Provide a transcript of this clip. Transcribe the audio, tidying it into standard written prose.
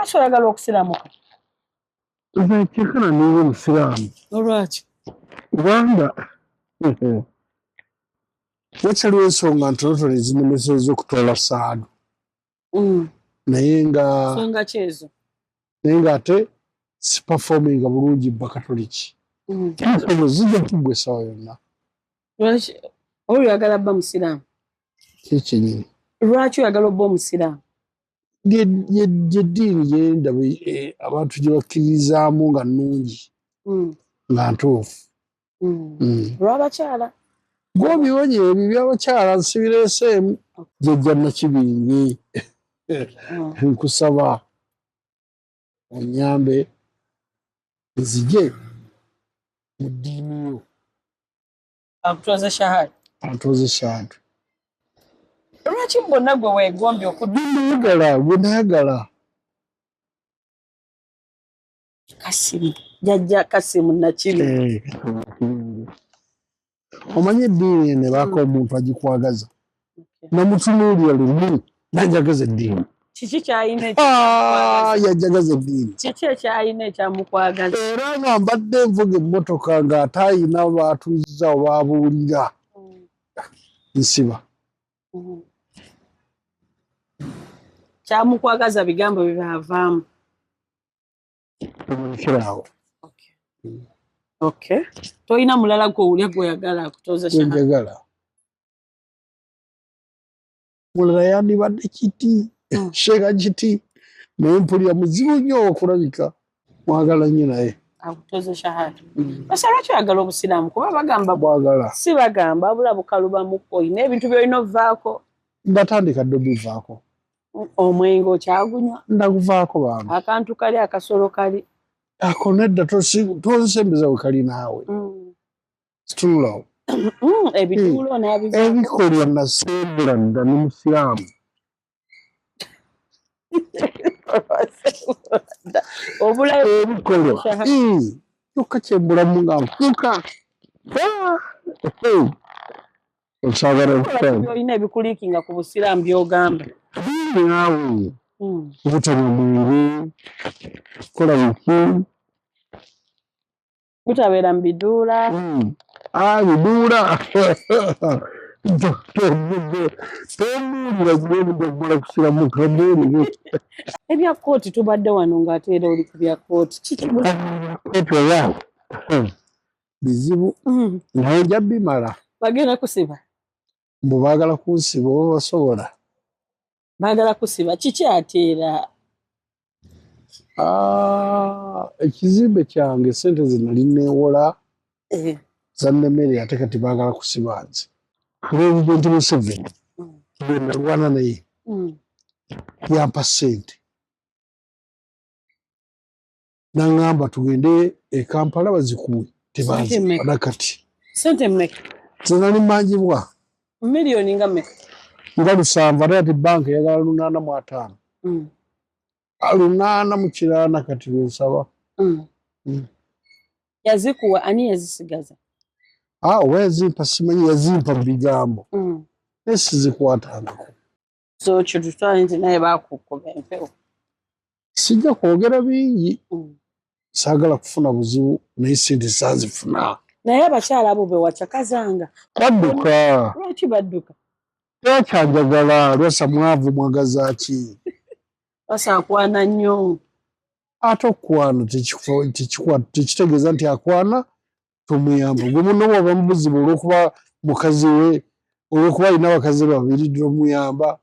lwaki oyagala okusiramuka? Nzekekana niwe musiraamu. Olwaki? Kubanga wakyaliwo ensonga ntonotono ezinemeseza okutoola saadu. Naye ng'ate sipafominga bulungi bakatoliki. Ensonga zijja kuggwa essaawa yonna. Lwaki oyagala bba musiraamu? Kyekinyini. Lwaki oyagala obba omusiraamu? Gyeddiini gyendaba abantu gye bakkirizaamu nga nnungi nga ntuufu. Olw'abakyala? Gw'obiwonye ebyo by'abakyala nsibireeseemu. Jjajja Nakibinge nkusaba onnyambe nzije mu ddiini yo. Akutoze shahada? Antoze shahada. Lwaki bonna gwe weegombye gwe nayagala. Kasimu, jjajja Kasimu Nakibinge. Omanyi eddiini ne baako omuntu agikwagaza. Namutunuulira lumu najagaza eddiini. Kiki ky'alina yajagaza eddiini. Kiki ekyalina ekyamukwagaza? Era nga mbadde nvuga emmotoka ng'ate ayina baatuuza obaabuulira. Nsiba. Kyamukwagaza bigambo bibaavaamu. Omulekerawo. Okay. Toyina mulala gw'owulya gw'oyagala akutoza shahada? Gw'enjagala. Mulala yandibadde kiti. Sheeka kiti. Naye mpulira muzibu nnyo okulabika. Mwagala nnyo naye. Akutoze shahada. Basa lwaki oyagala obusiraamu? Kuba bagamba bwagala. Si bagamba wabula bukalubamu oyina ebintu by'olina ovaako. Ndatandika dde obivaako. Omwenge okyagunywa? Ndaguvaako bambi. Akantu kali akasolo kali? Ako nedda tonsembeza we kali naawe. Sitululawo. Ebituulo n'abivaako? Ebikolwa nasembula dda n'omusiraamu. Obulayo ebikolwa. Kyokka kyembulamu nga nfuuka. Okyagala obusiraamu. Olina ebikuliikinga ku busiraamu by'ogamba? Bingi naawe. Obutanywa mwenge. Kola biki. Butabeera mu biduula? Biduula. Tomuulira kusiramuka muulire. Ebya kkooti tubadde wano ng'ate era oli ku bya kkooti. Kiki kkooti oba bizibu naye nja bimala. Bagenda kusiba? Mbu baagala kunsiba oba basobola? Baagala kusiba. Kiki ate era? Ekizimbe kyange sente ze nali neewola zannemere ate kati baagala kusiba nze. Pulezidenti Museveni gwe nalwana naye yampa ssente n'aŋŋamba tugende e Kampala bazikuwe tebanziba nakati. Ssente mmeka? Ze nali mmanjibwa miliyoni nga mmeka? nga 7 ate ati banka eyagala 805. 800 kati lwensaba. Yazikuwa ani yazisigaza? Oba yazimpa simanyi, yazimpa mu bigambo naye sizikwatangako. So kitutwala nti naye baakukuba empewo? Sijja kwogera bingi. Saagala kufuna buzibu naye sente saazifuna. Naye abakyala abo be wakyakazanga badduka. Lwaki badduka? Tekyanjagala lwasa mwavu mwagaza ki? Basa akwana nnyo. Ate okwana tekitegeeza nti akwana tomuyamba. Gwe munno bw'oba mu buzibu olw'okuba mukazi we, olw'okuba alina abakazi babiri tomuyamba.